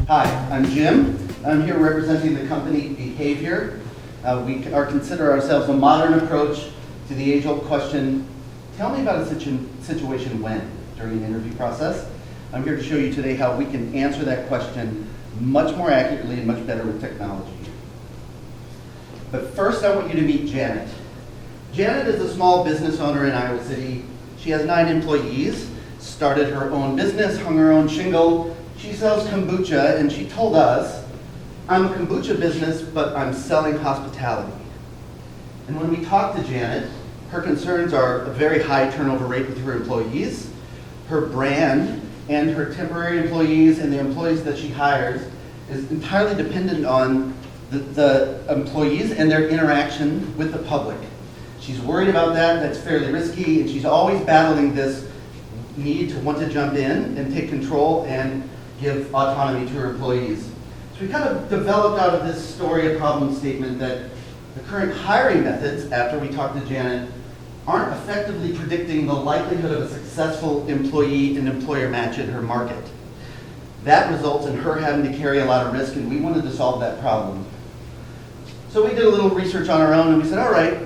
Hi, I'm Jim. I'm here representing the company BehaVioR. We consider ourselves a modern approach to the age-old question, tell me about a situation when, during an interview process. I'm here to show you today how we can answer that question much more accurately and much better with technology. But first I want you to meet Janet. Janet is a small business owner in Iowa City. She has 9 employees, started her own business, hung her own shingle. She sells kombucha, and she told us, I'm a kombucha business, but I'm selling hospitality. And when we talked to Janet, her concerns are a very high turnover rate with her employees, her brand, and her temporary employees and the employees that she hires is entirely dependent on the employees and their interaction with the public. She's worried about that, that's fairly risky, and she's always battling this need to want to jump in and take control and give autonomy to her employees. So we kind of developed out of this story a problem statement that the current hiring methods, after we talked to Janet, aren't effectively predicting the likelihood of a successful employee and employer match in her market. That results in her having to carry a lot of risk, and we wanted to solve that problem. So we did a little research on our own, and we said, all right,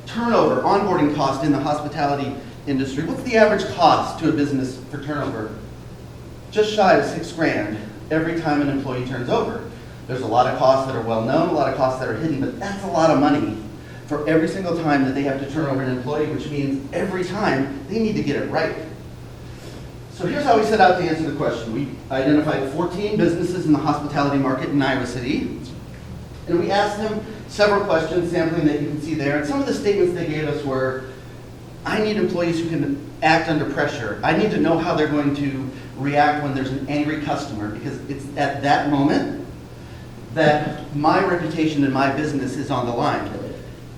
turnover, onboarding cost in the hospitality industry, what's the average cost to a business for turnover? Just shy of $6 grand every time an employee turns over. There's a lot of costs that are well known, a lot of costs that are hidden, but that's a lot of money for every single time that they have to turn over an employee, which means every time they need to get it right. So here's how we set out to answer the question. We identified 14 businesses in the hospitality market in Iowa City, and we asked them several questions, sampling that you can see there, and some of the statements they gave us were, I need employees who can act under pressure. I need to know how they're going to react when there's an angry customer, because it's at that moment that my reputation and my business is on the line.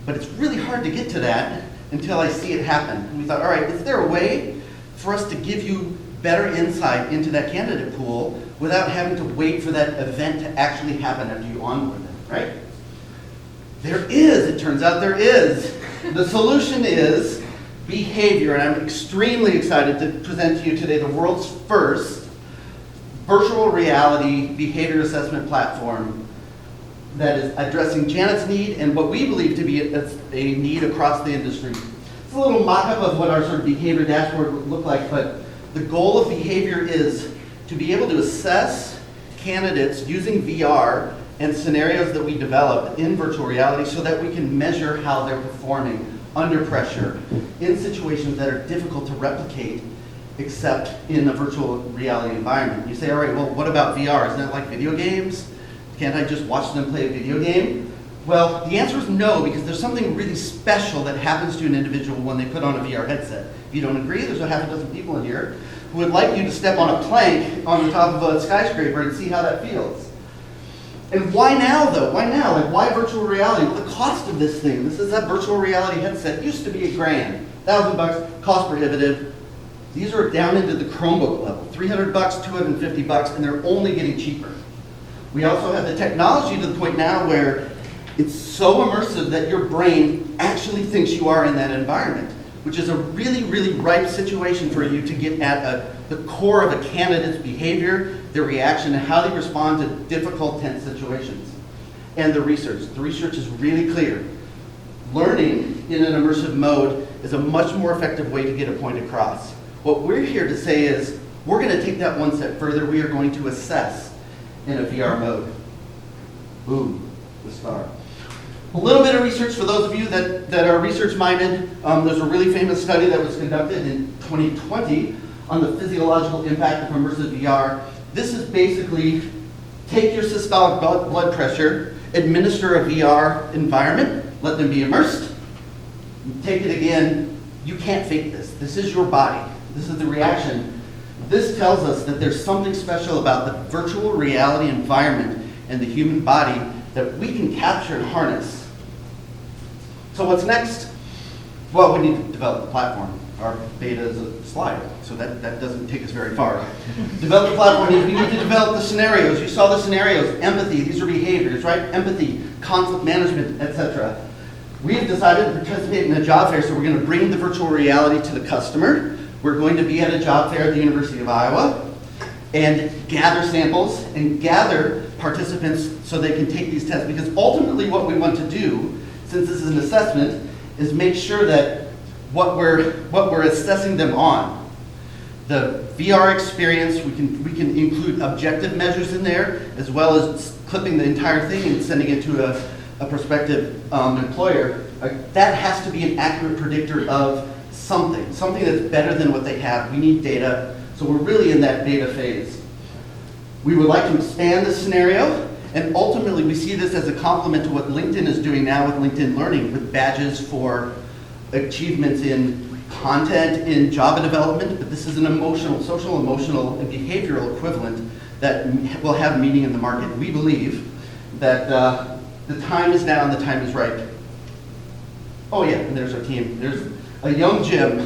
But it's really hard to get to that until I see it happen. And we thought, all right, is there a way for us to give you better insight into that candidate pool without having to wait for that event to actually happen after you onboard them, right? There is, it turns out there is. The solution is BehaVioR, and I'm extremely excited to present to you today the world's first virtual reality behavior assessment platform that is addressing Janet's need and what we believe to be a need across the industry. It's a little mock-up of what our sort of behavior dashboard would look like, but the goal of BehaVioR is to be able to assess candidates using VR and scenarios that we develop in virtual reality so that we can measure how they're performing under pressure in situations that are difficult to replicate except in a virtual reality environment. You say, all right, well, what about VR? Isn't that like video games? Can't I just watch them play a video game? Well, the answer is no, because there's something really special that happens to an individual when they put on a VR headset. If you don't agree, there's a half a dozen people in here who would like you to step on a plank on the top of a skyscraper and see how that feels. And why now, though? Why now? Like, why virtual reality? Well, the cost of this thing, this is a virtual reality headset, used to be $1 grand, $1,000, cost prohibitive. These are down into the Chromebook level, $300, $250, and they're only getting cheaper. We also have the technology to the point now where it's so immersive that your brain actually thinks you are in that environment, which is a really, really ripe situation for you to get at the core of a candidate's behavior, their reaction, and how they respond to difficult, tense situations. And the research. The research is really clear. Learning in an immersive mode is a much more effective way to get a point across. What we're here to say is, we're going to take that one step further. We are going to assess in a VR mode. Boom, the star. A little bit of research for those of you that are research-minded. There's a really famous study that was conducted in 2020 on the physiological impact of immersive VR. This is basically take your systolic blood pressure, administer a VR environment, let them be immersed, take it again. You can't fake this. This is your body. This is the reaction This tells us that there's something special about the virtual reality environment and the human body that we can capture and harness. So what's next? Well, we need to develop the platform. Our beta is a slide, so that doesn't take us very far. Develop the platform means we need to develop the scenarios. You saw the scenarios, empathy, these are behaviors, right? Empathy, conflict management, etc. We have decided to participate in a job fair, so we're going to bring the virtual reality to the customer. We're going to be at a job fair at the University of Iowa and gather samples and gather participants so they can take these tests. Because ultimately what we want to do, since this is an assessment, is make sure that what we're assessing them on, the VR experience, we can include objective measures in there, as well as clipping the entire thing and sending it to a prospective employer. That has to be an accurate predictor of something that's better than what they have. We need data, so we're really in that beta phase. We would like to expand the scenario, and ultimately we see this as a complement to what LinkedIn is doing now with LinkedIn Learning, with badges for achievements in content, in Java development, but this is an emotional, social, emotional, and behavioral equivalent that will have meaning in the market. We believe that the time is now and the time is right. Oh yeah, and there's our team. There's a young Jim,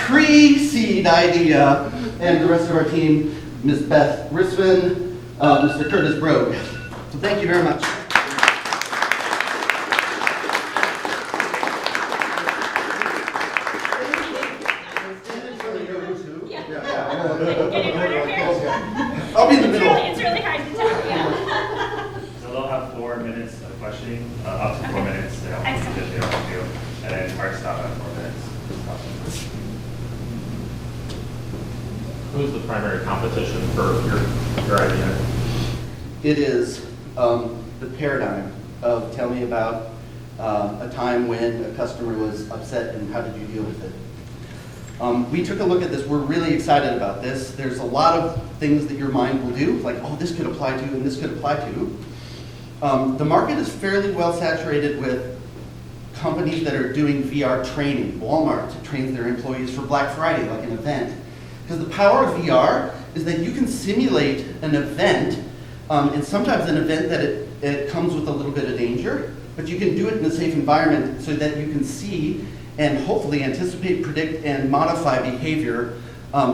pre-seed idea, and the rest of our team, Ms. Beth Risvin, Mr. Curtis Brogue. So thank you very much. I'll be in the middle. It's really hard to tell, yeah. So they'll have 4 minutes of questioning, up to 4 minutes to help you get their overview, and then hard stop at 4 minutes. Who's the primary competition for your idea? It is the paradigm of tell me about a time when a customer was upset and how did you deal with it. We took a look at this. We're really excited about this. There's a lot of things that your mind will do, like, oh, this could apply to and this could apply to. The market is fairly well saturated with companies that are doing VR training. Walmart trains their employees for Black Friday, like an event. Because the power of VR is that you can simulate an event, and sometimes an event that it comes with a little bit of danger, but you can do it in a safe environment so that you can see and hopefully anticipate, predict, and modify behavior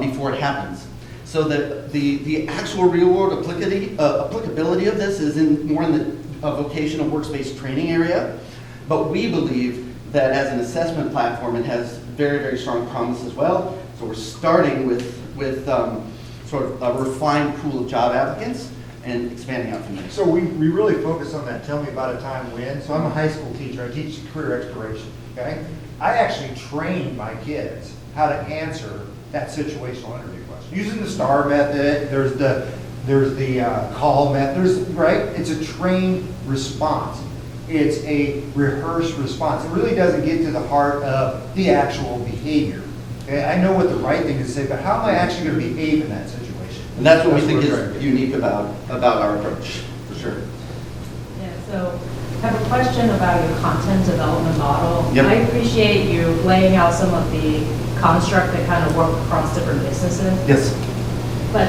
before it happens. So that the actual real-world applicability of this is more in the vocational workspace training area, but we believe that as an assessment platform, it has very, very strong promise as well. So we're starting with sort of a refined pool of job applicants and expanding out from there. So we really focus on that, tell me about a time when. So I'm a high school teacher, I teach career exploration, okay? I actually train my kids how to answer that situational interview question. Using the STAR method, there's the call method, right? It's a trained response. It's a rehearsed response. It really doesn't get to the heart of the actual behavior. Okay? I know what the right thing is to say, but how am I actually going to behave in that situation? And that's what we think is unique about our approach, for sure. Yeah, so I have a question about your content development model. Yep. I appreciate you laying out some of the construct that kind of work across different businesses. Yes. But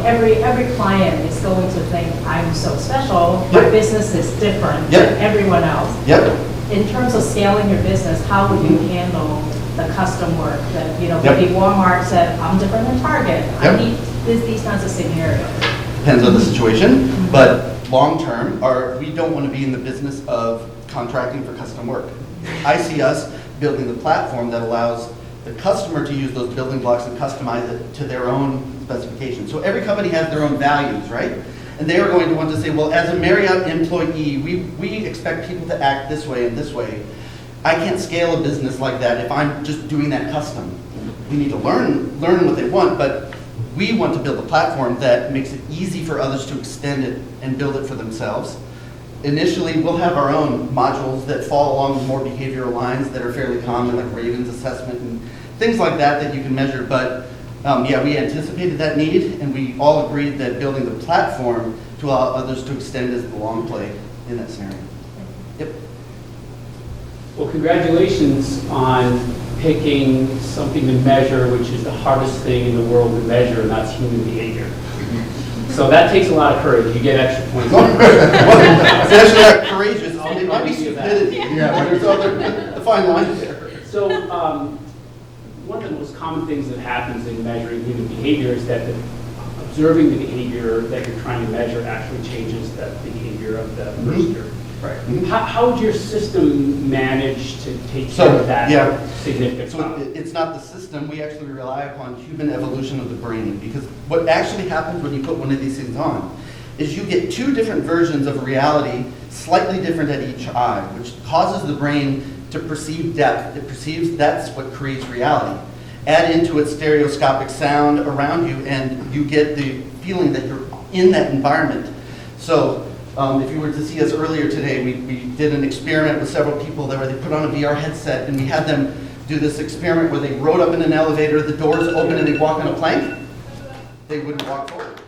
every client is going to think, I'm so special, my Yep. business is different Yep. than everyone else. Yep. In terms of scaling your business, how would you handle the custom work that, Yep. maybe Walmart said, I'm different than Target. Yep. I need these kinds of scenarios. Depends on the situation, but long term, we don't want to be in the business of contracting for custom work. I see us building the platform that allows the customer to use those building blocks and customize it to their own specifications. So every company has their own values, right? And they are going to want to say, well, as a Marriott employee, we expect people to act this way and this way. I can't scale a business like that if I'm just doing that custom. We need to learn what they want, but we want to build a platform that makes it easy for others to extend it and build it for themselves. Initially, we'll have our own modules that fall along more behavioral lines that are fairly common, like Raven's assessment and things like that you can measure. But yeah, we anticipated that need, and we all agreed that building the platform to allow others to extend is the long play in that scenario. Yep. Well, congratulations on picking something to measure, which is the hardest thing in the world to measure, and that's human behavior. So that takes a lot of courage. You get extra points. It's actually not courageous, I'll it might be promise you that. stupidity. Yeah. There's other, the fine line there. So one of the most common things that happens in measuring human behavior is that observing the behavior that you're trying to measure actually changes the behavior of the person. Right. How would your system manage to take So, care of that yeah. significant So problem? it's not the system, we actually rely upon human evolution of the brain, because what actually happens when you put one of these things on is you get two different versions of reality, slightly different at each eye, which causes the brain to perceive depth. It perceives that's what creates reality. Add into it stereoscopic sound around you, and you get the feeling that you're in that environment. So if you were to see us earlier today, we did an experiment with several people where they put on a VR headset, and we had them do this experiment where they rode up in an elevator, the doors open, and they walk on a plank. They wouldn't walk forward.